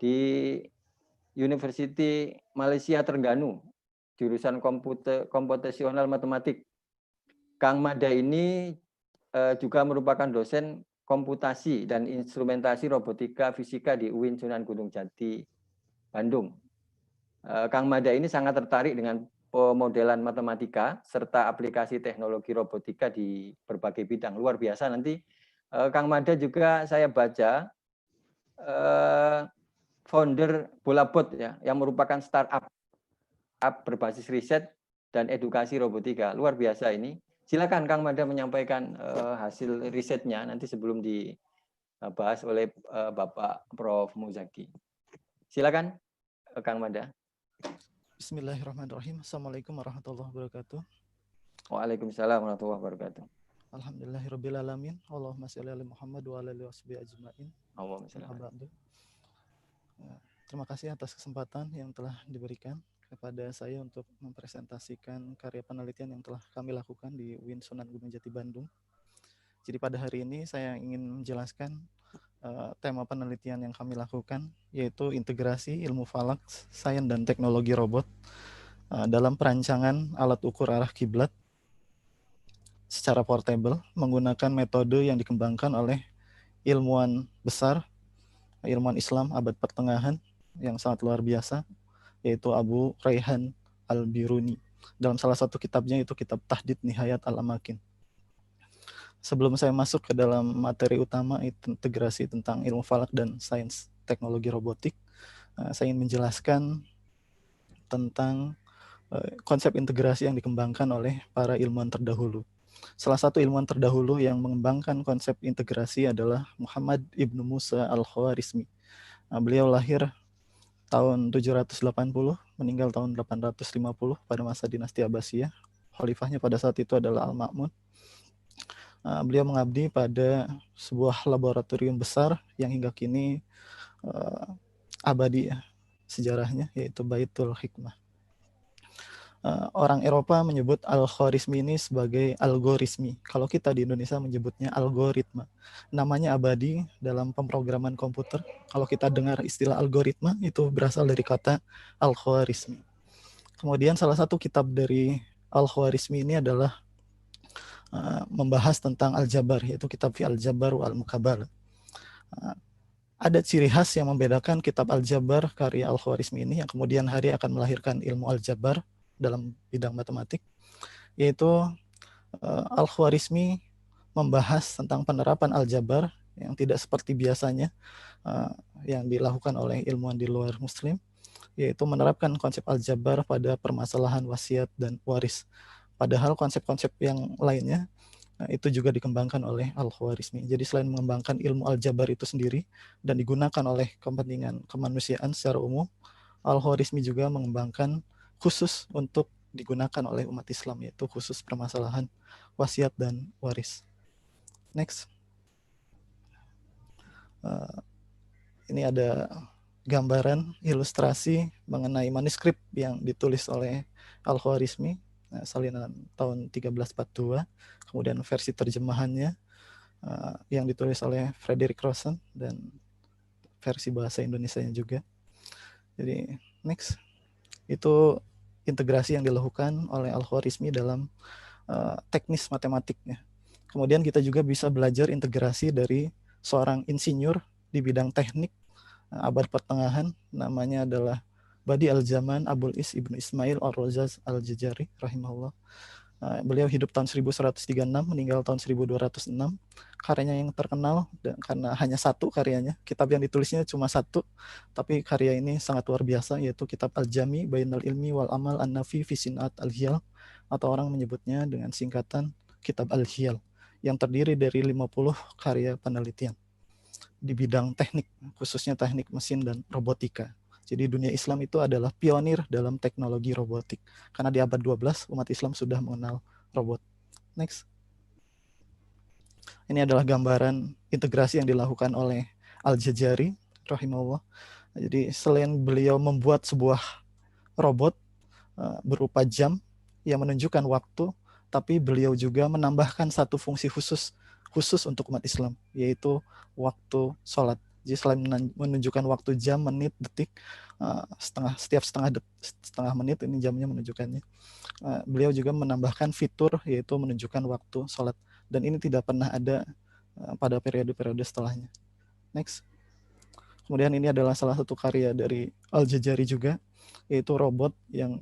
di University Malaysia Terengganu, jurusan komputasional matematik. Kang Mada ini juga merupakan dosen Komputasi dan Instrumentasi Robotika Fisika di UIN Sunan Gunung Jati, Bandung. Kang Mada ini sangat tertarik dengan pemodelan matematika serta aplikasi teknologi robotika di berbagai bidang. Luar biasa. Nanti Kang Mada juga saya baca founder Bolabot ya, yang merupakan startup berbasis riset dan edukasi robotika. Luar biasa ini. Silakan Kang Mada menyampaikan hasil risetnya nanti sebelum dibahas oleh Bapak Prof. Muzaki. Silakan Kang Mada. Bismillahirrahmanirrahim. Assalamualaikum warahmatullahi wabarakatuh. Waalaikumsalam warahmatullahi wabarakatuh. Alhamdulillahirabbil alamin. Allahumma shalli ala Muhammad wa ala alihi washabihi ajmain. Allahumma shalli ala Muhammad. Terima kasih atas kesempatan yang telah diberikan kepada saya untuk mempresentasikan karya penelitian yang telah kami lakukan di UIN Sunan Gunung Jati Bandung. Jadi pada hari ini saya ingin menjelaskan tema penelitian yang kami lakukan, yaitu integrasi ilmu falak, sains dan teknologi robot dalam perancangan alat ukur arah kiblat secara portable menggunakan metode yang dikembangkan oleh ilmuwan besar, ilmuwan Islam abad pertengahan yang sangat luar biasa, yaitu Abu Rayhan Al-Biruni. Dalam salah satu kitabnya, itu kitab Tahdid Nihayat Al-Amakin. Sebelum saya masuk ke dalam materi utama, integrasi tentang ilmu falak dan sains teknologi robotik, saya ingin menjelaskan tentang konsep integrasi yang dikembangkan oleh para ilmuwan terdahulu. Salah satu ilmuwan terdahulu yang mengembangkan konsep integrasi adalah Muhammad Ibnu Musa Al-Khwarizmi. Beliau lahir tahun 780, meninggal tahun 850 pada masa dinasti Abbasiyah. Khalifahnya pada saat itu adalah Al-Ma'mun. Beliau mengabdi pada sebuah laboratorium besar yang hingga kini abadi sejarahnya, yaitu Baitul Hikmah. Orang Eropa menyebut Al-Khwarizmi ini sebagai algoritmi. Kalau kita di Indonesia menyebutnya algoritma. Namanya abadi dalam pemrograman komputer. Kalau kita dengar istilah algoritma, itu berasal dari kata Al-Khwarizmi. Kemudian salah satu kitab dari Al-Khwarizmi ini adalah membahas tentang Al-Jabar, yaitu kitab Fi Al-Jabar wal Mukabbal. Ada ciri khas yang membedakan kitab Al-Jabar karya Al-Khwarizmi ini, yang kemudian hari akan melahirkan ilmu Al-Jabar dalam bidang matematik, yaitu Al-Khwarizmi membahas tentang penerapan Al-Jabar yang tidak seperti biasanya yang dilakukan oleh ilmuwan di luar Muslim, yaitu menerapkan konsep Al-Jabar pada permasalahan wasiat dan waris. Padahal konsep-konsep yang lainnya itu juga dikembangkan oleh Al-Khwarizmi. Jadi selain mengembangkan ilmu Al-Jabar itu sendiri dan digunakan oleh kepentingan kemanusiaan secara umum, Al-Khwarizmi juga mengembangkan khusus untuk digunakan oleh umat Islam, yaitu khusus permasalahan wasiat dan waris. Next. Ini ada gambaran ilustrasi mengenai manuskrip yang ditulis oleh Al-Khwarizmi, salinan tahun 1342, kemudian versi terjemahannya yang ditulis oleh Frederick Rosen dan versi bahasa Indonesianya juga. Jadi next, itu integrasi yang dilakukan oleh Al-Khwarizmi dalam teknis matematiknya. Kemudian kita juga bisa belajar integrasi dari seorang insinyur di bidang teknik abad pertengahan, namanya adalah Badi Al-Zaman Abul Is Ibnu Ismail Al-Rozaz Al-Jajari rahimahullah. Beliau hidup tahun 1136, meninggal tahun 1206. Karyanya yang terkenal karena hanya satu karyanya, kitab yang ditulisnya cuma satu, tapi karya ini sangat luar biasa, yaitu kitab Al-Jami Bainal Ilmi wal Amal An-Nafi fi Sin'at Al-Hiyal, atau orang menyebutnya dengan singkatan kitab Al-Hiyal, yang terdiri dari 50 karya penelitian di bidang teknik, khususnya teknik mesin dan robotika. Jadi dunia Islam itu adalah pionir dalam teknologi robotik. Karena di abad 12 umat Islam sudah mengenal robot. Next. Ini adalah gambaran integrasi yang dilakukan oleh Al-Jajari rahimahullah. Jadi selain beliau membuat sebuah robot berupa jam yang menunjukkan waktu, tapi beliau juga menambahkan satu fungsi khusus untuk umat Islam, yaitu waktu sholat. Jadi selain menunjukkan waktu jam, menit, detik, setiap setengah menit ini jamnya menunjukkannya. Beliau juga menambahkan fitur, yaitu menunjukkan waktu sholat. Dan ini tidak pernah ada pada periode-periode setelahnya. Next. Kemudian ini adalah salah satu karya dari Al-Jazari juga, yaitu robot yang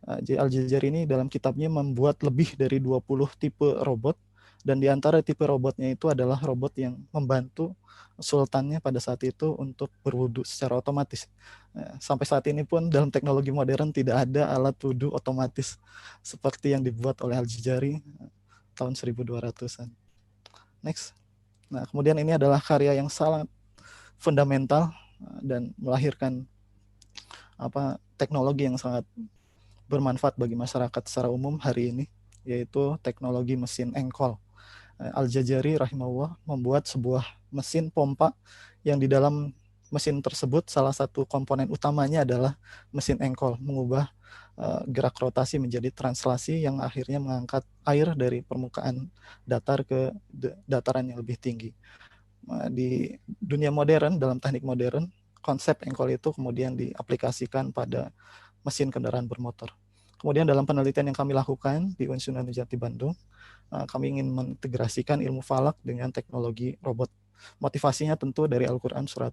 Al-Jazari ini dalam kitabnya membuat lebih dari 20 tipe robot, dan di antara tipe robotnya itu adalah robot yang membantu sultannya pada saat itu untuk berwudu secara otomatis. Sampai saat ini pun dalam teknologi modern tidak ada alat wudu otomatis seperti yang dibuat oleh Al-Jazari tahun 1200-an. Next. Nah, kemudian ini adalah karya yang sangat fundamental dan melahirkan teknologi yang sangat bermanfaat bagi masyarakat secara umum hari ini, yaitu teknologi mesin engkol. Al-Jazari rahimahullah membuat sebuah mesin pompa yang di dalam mesin tersebut salah satu komponen utamanya adalah mesin engkol, mengubah gerak rotasi menjadi translasi yang akhirnya mengangkat air dari permukaan datar ke dataran yang lebih tinggi. Di dunia modern, dalam teknik modern, konsep engkol itu kemudian diaplikasikan pada mesin kendaraan bermotor. Kemudian dalam penelitian yang kami lakukan di UIN Sunan Jati Bandung, kami ingin mengintegrasikan ilmu falak dengan teknologi robot. Motivasinya tentu dari Al-Quran surat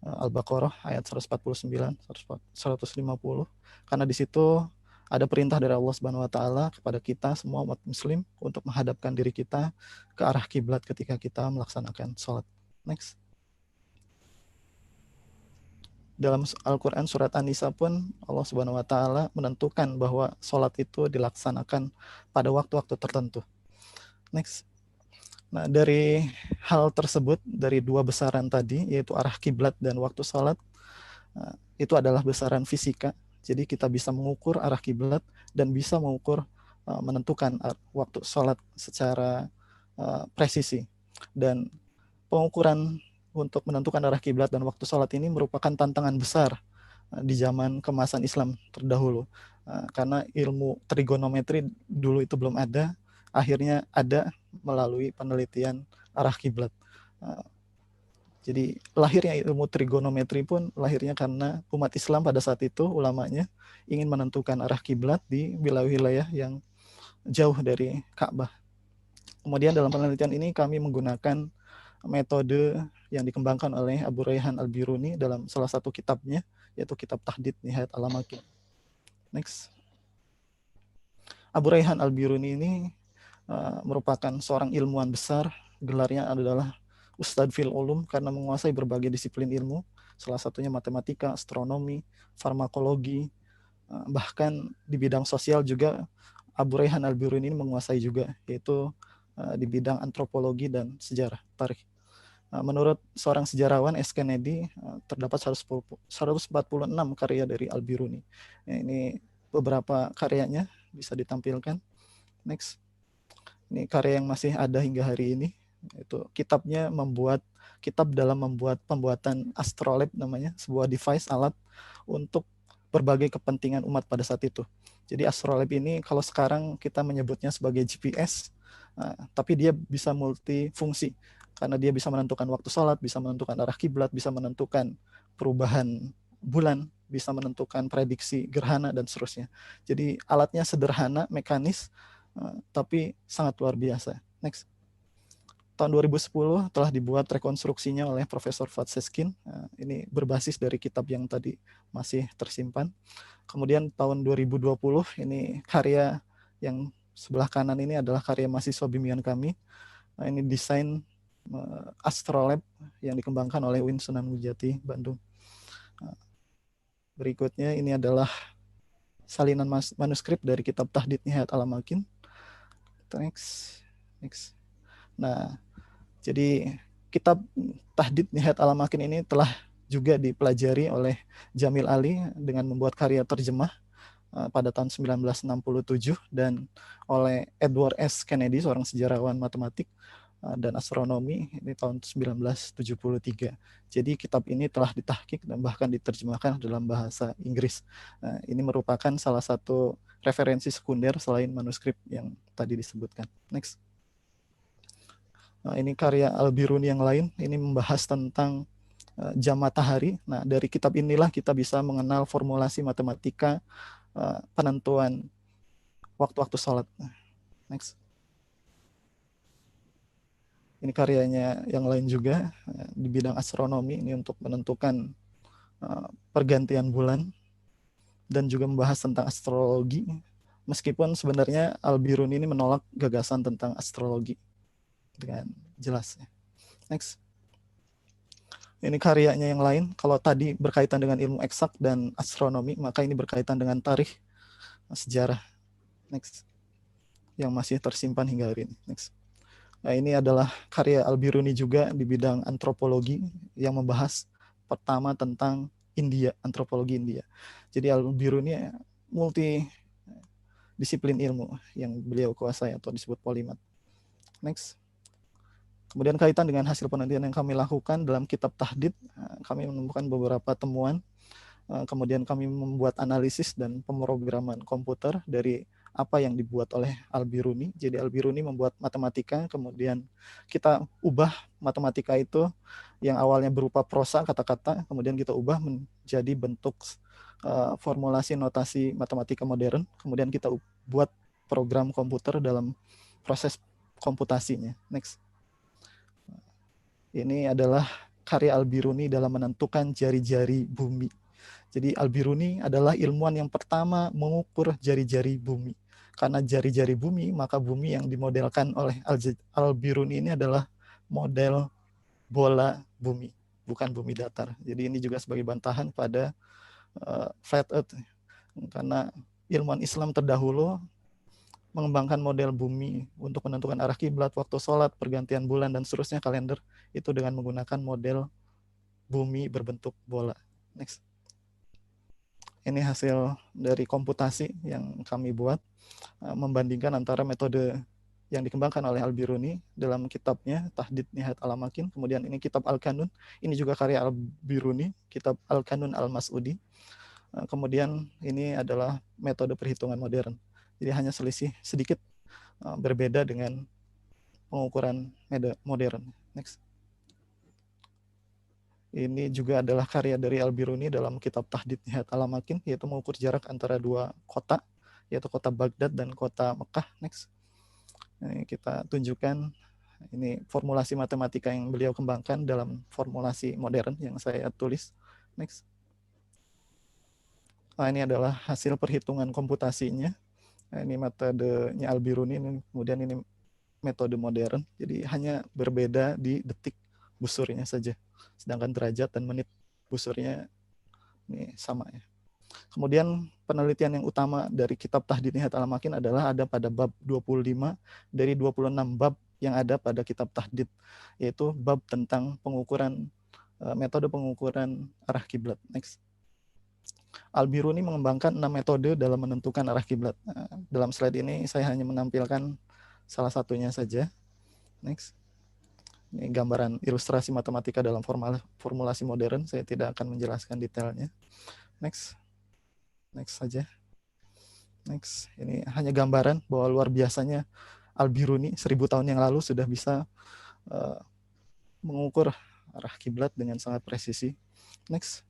Al-Baqarah ayat 149, 150, karena di situ ada perintah dari Allah Subhanahu wa taala kepada kita semua umat muslim untuk menghadapkan diri kita ke arah kiblat ketika kita melaksanakan sholat. Next. Dalam Al-Quran surat An-Nisa pun Allah Subhanahu wa taala menentukan bahwa sholat itu dilaksanakan pada waktu-waktu tertentu. Next. Nah, dari hal tersebut, dari dua besaran tadi, yaitu arah kiblat dan waktu sholat, itu adalah besaran fisika. Jadi kita bisa mengukur arah kiblat dan bisa mengukur menentukan waktu sholat secara presisi. Dan pengukuran untuk menentukan arah kiblat dan waktu sholat ini merupakan tantangan besar di zaman kemasan Islam terdahulu. Karena ilmu trigonometri dulu itu belum ada, akhirnya ada melalui penelitian arah kiblat. Jadi lahirnya ilmu trigonometri pun lahirnya karena umat Islam pada saat itu ulamanya ingin menentukan arah kiblat di wilayah-wilayah yang jauh dari Ka'bah. Kemudian dalam penelitian ini kami menggunakan metode yang dikembangkan oleh Abu Rayhan Al-Biruni dalam salah satu kitabnya, yaitu kitab Tahdid Nihayat Al-Amakin. Next. Abu Rayhan Al-Biruni ini merupakan seorang ilmuwan besar, gelarnya adalah Ustadz fil Ulum karena menguasai berbagai disiplin ilmu, salah satunya matematika, astronomi, farmakologi, bahkan di bidang sosial juga Abu Rayhan Al-Biruni ini menguasai juga, yaitu di bidang antropologi dan sejarah, tarikh. Menurut seorang sejarawan S. Kennedy, terdapat 146 karya dari Al-Biruni. Ini beberapa karyanya bisa ditampilkan. Next. Ini karya yang masih ada hingga hari ini. Itu kitabnya kitab dalam membuat pembuatan astrolab namanya, sebuah device alat untuk berbagai kepentingan umat pada saat itu. Jadi astrolab ini kalau sekarang kita menyebutnya sebagai GPS, tapi dia bisa multifungsi karena dia bisa menentukan waktu sholat, bisa menentukan arah kiblat, bisa menentukan perubahan bulan, bisa menentukan prediksi gerhana dan seterusnya. Jadi alatnya sederhana, mekanis, tapi sangat luar biasa. Next. Tahun 2010 telah dibuat rekonstruksinya oleh Profesor Vatseskin. Ini berbasis dari kitab yang tadi masih tersimpan. Kemudian tahun 2020 ini karya yang sebelah kanan ini adalah karya mahasiswa bimbingan kami. Ini desain astrolab yang dikembangkan oleh UIN Sunan Jati Bandung. Berikutnya ini adalah salinan manuskrip dari kitab Tahdid Nihayat Al-Amakin. Next. Nah, jadi kitab Tahdid Nihayat Al-Amakin ini telah juga dipelajari oleh Jamil Ali dengan membuat karya terjemah pada tahun 1967 dan oleh Edward S. Kennedy, seorang sejarawan matematik dan astronomi, ini tahun 1973. Jadi kitab ini telah ditahqiq dan bahkan diterjemahkan dalam bahasa Inggris. Ini merupakan salah satu referensi sekunder selain manuskrip yang tadi disebutkan. Next. Ini karya Al-Biruni yang lain, ini membahas tentang jam matahari. Nah, dari kitab inilah kita bisa mengenal formulasi matematika penentuan waktu-waktu sholat. Next. Ini karyanya yang lain juga di bidang astronomi, ini untuk menentukan pergantian bulan dan juga membahas tentang astrologi. Meskipun sebenarnya Al-Biruni ini menolak gagasan tentang astrologi dengan jelas. Next. Ini karyanya yang lain. Kalau tadi berkaitan dengan ilmu eksak dan astronomi, maka ini berkaitan dengan tarikh, sejarah. Next. Yang masih tersimpan hingga hari ini. Next. Nah, ini adalah karya Al-Biruni juga di bidang antropologi yang membahas pertama tentang India, antropologi India. Jadi Al-Biruni multidisiplin ilmu yang beliau kuasai atau disebut polimat. Next. Kemudian kaitan dengan hasil penelitian yang kami lakukan dalam kitab Tahdid, kami menemukan beberapa temuan. Kemudian kami membuat analisis dan pemrograman komputer dari apa yang dibuat oleh Al-Biruni. Jadi Al-Biruni membuat matematika, kemudian kita ubah matematika itu yang awalnya berupa prosa, kata-kata, kemudian kita ubah menjadi bentuk formulasi notasi matematika modern, kemudian kita buat program komputer dalam proses komputasinya. Next. Ini adalah karya Al-Biruni dalam menentukan jari-jari bumi. Jadi Al-Biruni adalah ilmuwan yang pertama mengukur jari-jari bumi. Karena jari-jari bumi, maka bumi yang dimodelkan oleh Al-Biruni ini adalah model bola bumi, bukan bumi datar. Jadi ini juga sebagai bantahan pada flat earth. Karena ilmuwan Islam terdahulu mengembangkan model bumi untuk menentukan arah kiblat, waktu sholat, pergantian bulan, dan seterusnya kalender itu dengan menggunakan model bumi berbentuk bola. Next. Ini hasil dari komputasi yang kami buat, membandingkan antara metode yang dikembangkan oleh Al-Biruni dalam kitabnya Tahdid Nihayat Al-Amakin, kemudian ini kitab Al-Kanun, ini juga karya Al-Biruni, kitab Al-Kanun Al-Mas'udi, kemudian ini adalah metode perhitungan modern. Jadi hanya selisih sedikit berbeda dengan pengukuran modern. Next. Ini juga adalah karya dari Al-Biruni dalam kitab Tahdid Nihayat Al-Amakin, yaitu mengukur jarak antara dua kota, yaitu kota Baghdad dan kota Mekah. Next. Ini kita tunjukkan ini formulasi matematika yang beliau kembangkan dalam formulasi modern yang saya tulis. Next. Nah, ini adalah hasil perhitungan komputasinya. Nah, ini metodenya Al-Biruni, kemudian ini metode modern. Jadi hanya berbeda di detik busurnya saja. Sedangkan derajat dan menit busurnya ini sama ya. Kemudian penelitian yang utama dari kitab Tahdid Nihayat Al-Amakin adalah ada pada bab 25 dari 26 bab yang ada pada kitab Tahdid, yaitu bab tentang pengukuran metode pengukuran arah kiblat. Next. Al-Biruni mengembangkan 6 metode dalam menentukan arah kiblat. Dalam slide ini saya hanya menampilkan salah satunya saja. Next. Ini gambaran ilustrasi matematika dalam formulasi modern. Saya tidak akan menjelaskan detailnya. Next. Next saja. Next. Ini hanya gambaran bahwa luar biasanya Al-Biruni 1000 tahun yang lalu sudah bisa mengukur arah kiblat dengan sangat presisi. Next.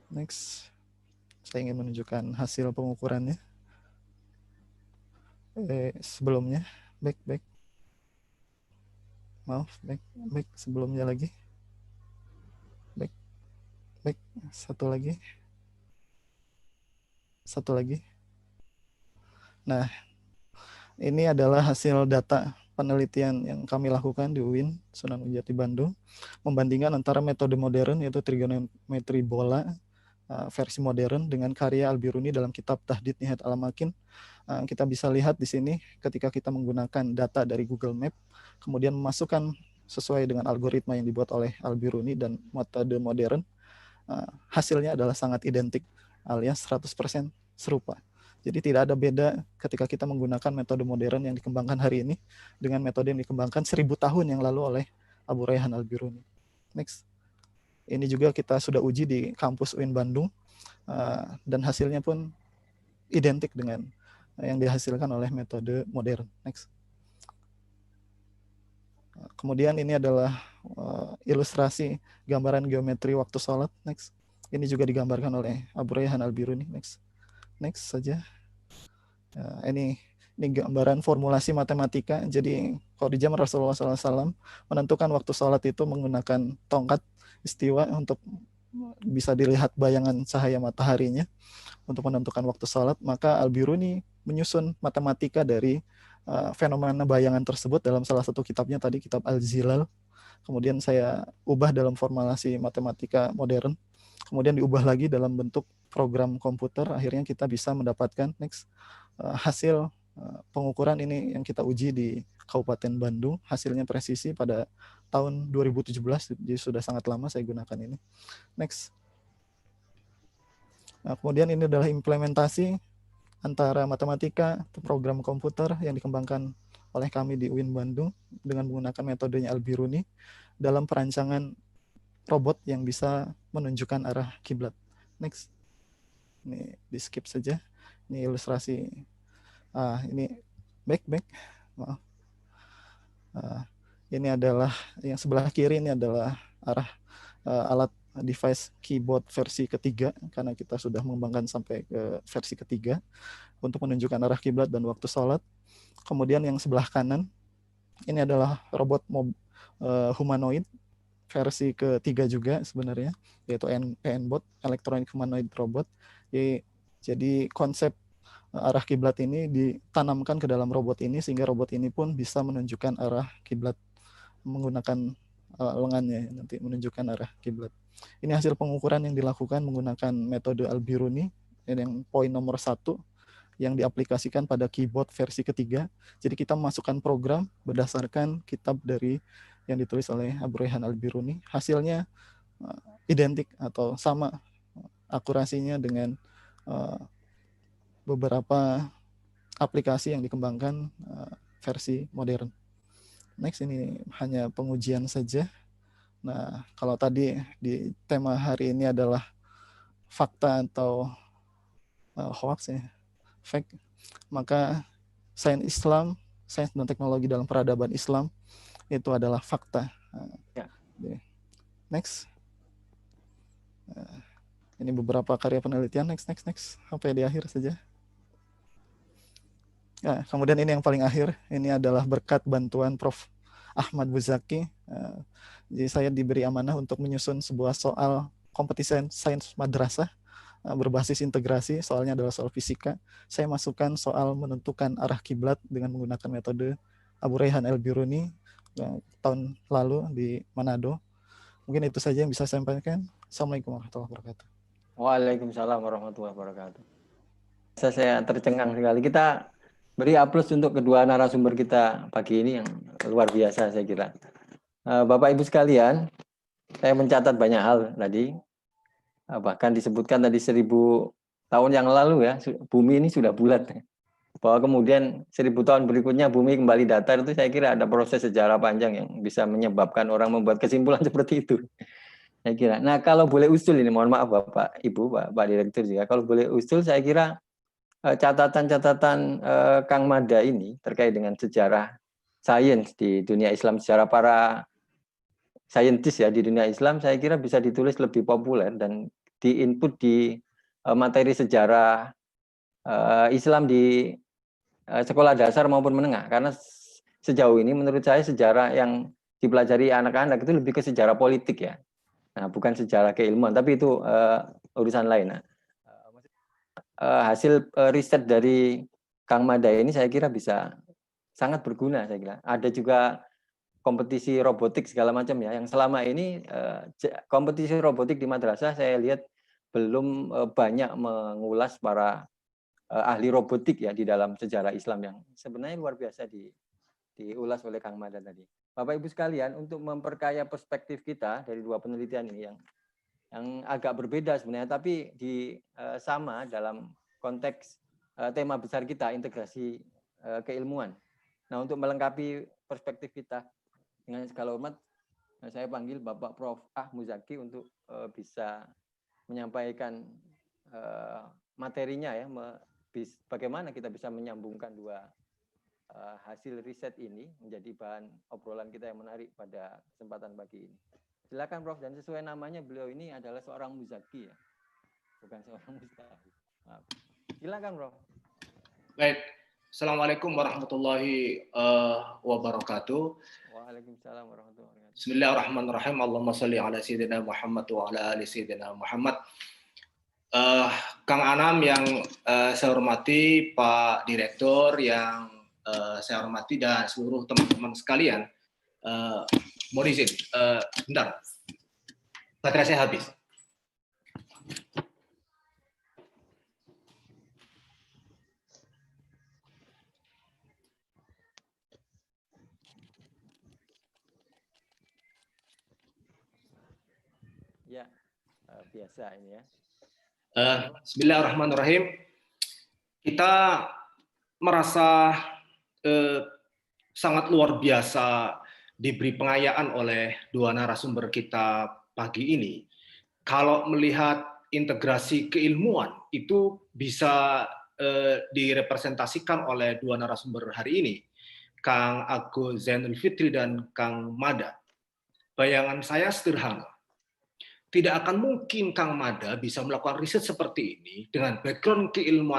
Next. Saya ingin menunjukkan hasil pengukurannya. Sebelumnya. Back. Maaf, back sebelumnya lagi. Back. Satu lagi. Nah, ini adalah hasil data penelitian yang kami lakukan di UIN Sunan Gunung Jati Bandung, membandingkan antara metode modern yaitu trigonometri bola versi modern dengan karya Al-Biruni dalam kitab Tahdid Nihayat Al-Amakin. Kita bisa lihat di sini ketika kita menggunakan data dari Google Map, kemudian memasukkan sesuai dengan algoritma yang dibuat oleh Al-Biruni dan metode modern, hasilnya adalah sangat identik alias 100% serupa. Jadi tidak ada beda ketika kita menggunakan metode modern yang dikembangkan hari ini dengan metode yang dikembangkan 1000 tahun yang lalu oleh Abu Rayhan Al-Biruni. Next. Ini juga kita sudah uji di kampus UIN Bandung dan hasilnya pun identik dengan yang dihasilkan oleh metode modern. Next. Kemudian ini adalah ilustrasi gambaran geometri waktu sholat. Next. Ini juga digambarkan oleh Abu Rayhan Al-Biruni. Next saja. Ini gambaran formulasi matematika. Jadi Khadijah Rasulullah SAW menentukan waktu sholat itu menggunakan tongkat istiwa untuk bisa dilihat bayangan cahaya mataharinya untuk menentukan waktu sholat. Maka Al-Biruni menyusun matematika dari fenomena bayangan tersebut dalam salah satu kitabnya tadi, kitab Al-Zilal. Kemudian saya ubah dalam formulasi matematika modern, kemudian diubah lagi dalam bentuk program komputer. Akhirnya kita bisa mendapatkan hasil pengukuran ini yang kita uji di Kabupaten Bandung. Hasilnya presisi pada tahun 2017, jadi sudah sangat lama saya gunakan ini. Next. Nah, kemudian ini adalah implementasi antara matematika, program komputer yang dikembangkan oleh kami di UIN Bandung dengan menggunakan metodenya Al-Biruni dalam perancangan robot yang bisa menunjukkan arah kiblat. Next. Ini di skip saja. Ini ilustrasi. Ini back. Maaf. Ini adalah yang sebelah kiri, ini adalah arah alat device keyboard versi ketiga, karena kita sudah mengembangkan sampai ke versi ketiga untuk menunjukkan arah kiblat dan waktu sholat. Kemudian yang sebelah kanan, ini adalah robot humanoid versi ketiga juga sebenarnya, yaitu EN-bot, Electronic Humanoid Robot. Jadi konsep arah kiblat ini ditanamkan ke dalam robot ini sehingga robot ini pun bisa menunjukkan arah kiblat menggunakan lengannya, nanti menunjukkan arah kiblat. Ini hasil pengukuran yang dilakukan menggunakan metode Al-Biruni yang poin nomor 1 yang diaplikasikan pada keyboard versi ketiga. Jadi kita memasukkan program berdasarkan kitab dari yang ditulis oleh Abu Rayhan Al-Biruni. Hasilnya identik atau sama akurasinya dengan beberapa aplikasi yang dikembangkan versi modern. Next, ini hanya pengujian saja. Nah, kalau tadi di tema hari ini adalah fakta atau hoax ya, fake, maka sains Islam, sains dan teknologi dalam peradaban Islam itu adalah fakta. Next. Ini beberapa karya penelitian. Next. Sampai di akhir saja. Nah, kemudian ini yang paling akhir, ini adalah berkat bantuan Prof. Ahmad Muzaki. Jadi saya diberi amanah untuk menyusun sebuah soal kompetisi sains madrasah berbasis integrasi. Soalnya adalah soal fisika. Saya masukkan soal menentukan arah kiblat dengan menggunakan metode Abu Rayhan Al-Biruni tahun lalu di Manado. Mungkin itu saja yang bisa saya sampaikan. Assalamualaikum warahmatullahi wabarakatuh. Waalaikumsalam warahmatullahi wabarakatuh. Saya tercengang sekali. Kita beri aplaus untuk kedua narasumber kita pagi ini yang luar biasa saya kira. Bapak Ibu sekalian, saya mencatat banyak hal tadi. Bahkan disebutkan tadi 1000 tahun yang lalu ya, bumi ini sudah bulat. Bahwa kemudian 1000 tahun berikutnya bumi kembali datar, itu saya kira ada proses sejarah panjang yang bisa menyebabkan orang membuat kesimpulan seperti itu. Saya kira. Nah, kalau boleh usul ini, mohon maaf Bapak Ibu, Pak Direktur juga, kalau boleh usul saya kira catatan-catatan Kang Mada ini terkait dengan sejarah sains di dunia Islam, sejarah para saintis ya di dunia Islam, saya kira bisa ditulis lebih populer dan diinput di materi sejarah Islam di sekolah dasar maupun menengah. Karena sejauh ini menurut saya sejarah yang dipelajari anak-anak itu lebih ke sejarah politik ya. Nah, bukan sejarah keilmuan, tapi itu urusan lain. Nah, hasil riset dari Kang Mada ini saya kira bisa sangat berguna saya kira. Ada juga kompetisi robotik segala macam ya, yang selama ini kompetisi robotik di madrasah saya lihat belum banyak mengulas para ahli robotik ya di dalam sejarah Islam yang sebenarnya luar biasa diulas oleh Kang Mada tadi. Bapak Ibu sekalian, untuk memperkaya perspektif kita dari dua penelitian ini yang agak berbeda sebenarnya, tapi sama dalam konteks tema besar kita, integrasi keilmuan. Nah, untuk melengkapi perspektif kita dengan segala hormat, saya panggil Bapak Prof. Muzaki untuk bisa menyampaikan materinya ya, bagaimana kita bisa menyambungkan dua hasil riset ini menjadi bahan obrolan kita yang menarik pada kesempatan pagi ini. Silakan Prof, dan sesuai namanya beliau ini adalah seorang muzaki ya, bukan seorang mustahil. Silakan Prof. Baik, Assalamualaikum warahmatullahi wabarakatuh. Waalaikumsalam warahmatullahi wabarakatuh. Bismillahirrahmanirrahim. Allahumma sholli ala sayyidina Muhammad wa ala ali sayyidina Muhammad. Kang Anam yang saya hormati, Pak Direktur yang saya hormati, dan seluruh teman-teman sekalian. Mohon izin, bentar. Baterai saya habis. Ya, biasa ini ya. Bismillahirrahmanirrahim. Kita merasa sangat luar biasa diberi pengayaan oleh dua narasumber kita pagi ini. Kalau melihat integrasi keilmuan itu bisa direpresentasikan oleh dua narasumber hari ini, Kang Agus Zainul Fitri dan Kang Mada. Bayangan saya sederhana. Tidak akan mungkin Kang Mada bisa melakukan riset seperti ini dengan background keilmuan